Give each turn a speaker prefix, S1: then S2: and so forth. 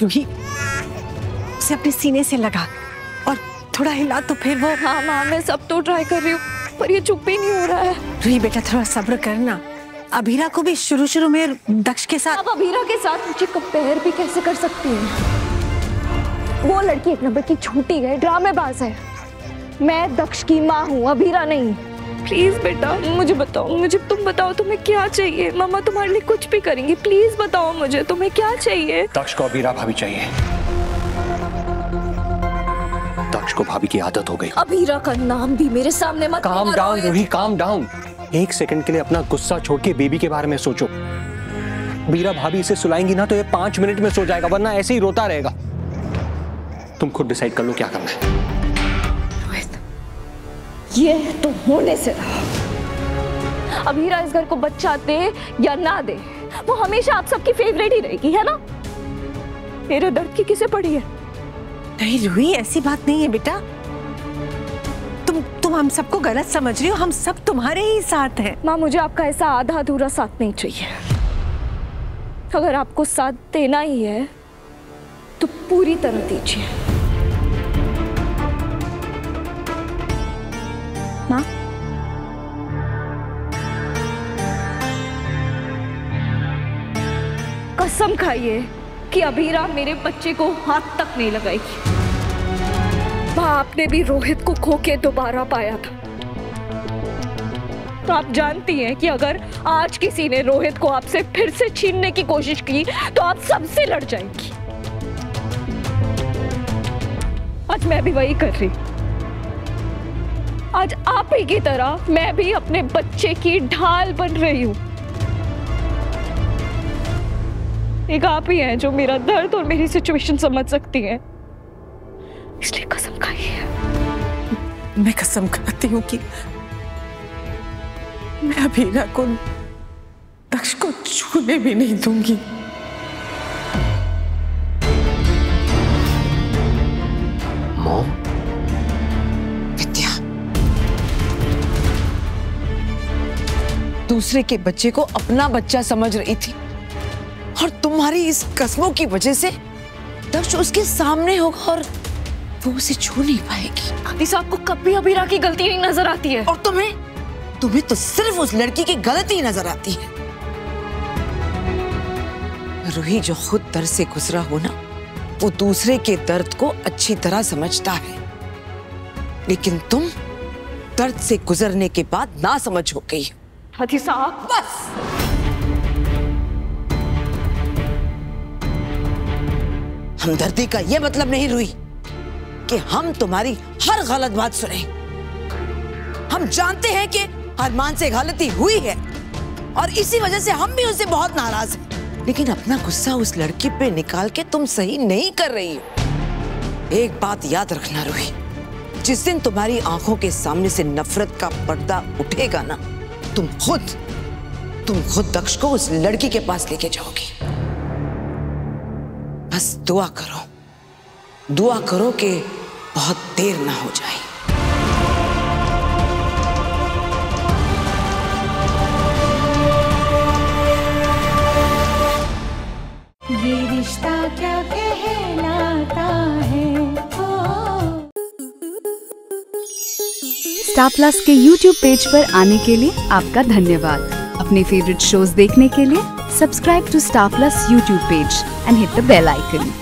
S1: रूही, उसे अपने सीने से लगा और थोड़ा हिला तो फिर वो।
S2: हाँ माँ, मैं सब तो ट्राई कर रही हूँ पर ये चुप ही नहीं हो रहा है।
S1: रूही बेटा थोड़ा सब्र करना। अभीरा को भी शुरू में दक्ष के साथ।
S2: अब अभीरा के साथ मुझे कंपेयर भी कैसे कर सकती है? वो लड़की एक नंबर की झूठी है, ड्रामेबाज है। मैं दक्ष की माँ हूँ, अभीरा नहीं। प्लीज बेटा मुझे बताओ, मुझे तुम बताओ तुम्हें क्या चाहिए। मामा तुम्हारे लिए कुछ भी करेंगी, प्लीज बताओ मुझे तुम्हें क्या चाहिए।
S3: दक्ष को अभीरा भाभी चाहिए। दक्ष को भाभी की आदत हो गई।
S2: अभीरा का नाम भी मेरे सामने मत।
S3: Calm down Ruhi, calm down. एक सेकंड के लिए अपना गुस्सा छोड़ के बेबी के बारे में सोचो। अभीरा भाभी इसे सुलाएंगी ना तो ये 5 मिनट में सो जाएगा, वरना ऐसे ही रोता रहेगा। तुम खुद डिसाइड कर लो क्या करना है।
S2: ये तो होने से रहा। अभीरा इस घर को बच्चा दे या ना दे, वो हमेशा आप सबकी फेवरेट ही रहेगी, है ना? मेरे दर्द की किसे पड़ी है?
S1: नहीं रूही, ऐसी बात नहीं है बेटा। तुम हम सबको गलत समझ रही हो। हम सब तुम्हारे ही साथ हैं।
S2: माँ मुझे आपका ऐसा आधा अधूरा साथ नहीं चाहिए। अगर आपको साथ देना ही है तो पूरी तरह दीजिए। माँ कसम खाइए कि अभीरा मेरे बच्चे को हाथ तक नहीं लगाएगी। आपने भी रोहित को खो के दोबारा पाया था, तो आप जानती हैं कि अगर आज किसी ने रोहित को आपसे फिर से छीनने की कोशिश की तो आप सबसे लड़ जाएंगी। आज मैं भी वही कर रही। आज आप ही की तरह मैं भी अपने बच्चे की ढाल बन रही हूं। एक आप ही हैं जो मेरा दर्द और मेरी सिचुएशन समझ सकती हैं, इसलिए कसम खाइए।
S1: मैं कसम खाती हूँ कि मैं अभीरा को दक्ष को छूने भी नहीं दूंगी।
S3: मॉम,
S4: विद्या, दूसरे के बच्चे को अपना बच्चा समझ रही थी और तुम्हारी इस कस्मों की वजह से दक्ष उसके सामने होगा और वो उसे छू नहीं पाएगी।
S2: इस आपको कभी अभीरा की गलती नहीं नजर आती है।
S4: और तुम्हें तो सिर्फ उस लड़की की गलती नजर आती है। रूही जो खुद दर्द से गुजरा हो ना, वो दूसरे के दर्द को अच्छी तरह समझता है, लेकिन तुम दर्द से गुजरने के बाद ना समझ हो गई।
S2: हदी साहब
S4: बस हमदर्दी का ये मतलब नहीं रूही कि हम तुम्हारी हर गलत बात सुने। हम जानते हैं कि अरमान से गलती हुई है और इसी वजह से हम भी उससे बहुत नाराज हैं, लेकिन अपना गुस्सा उस लड़की पे निकाल के तुम सही नहीं कर रही हो। एक बात याद रखना रूही, जिस दिन तुम्हारी आंखों के सामने से नफरत का पर्दा उठेगा ना, तुम खुद दक्ष को उस लड़की के पास लेके जाओगी। बस दुआ करो कि बहुत देर ना हो जाए।
S5: ये रिश्ता क्या कहलाता है।
S6: स्टार प्लस के YouTube पेज पर आने के लिए आपका धन्यवाद। अपने फेवरेट शोज देखने के लिए subscribe to star plus YouTube page and hit the bell icon.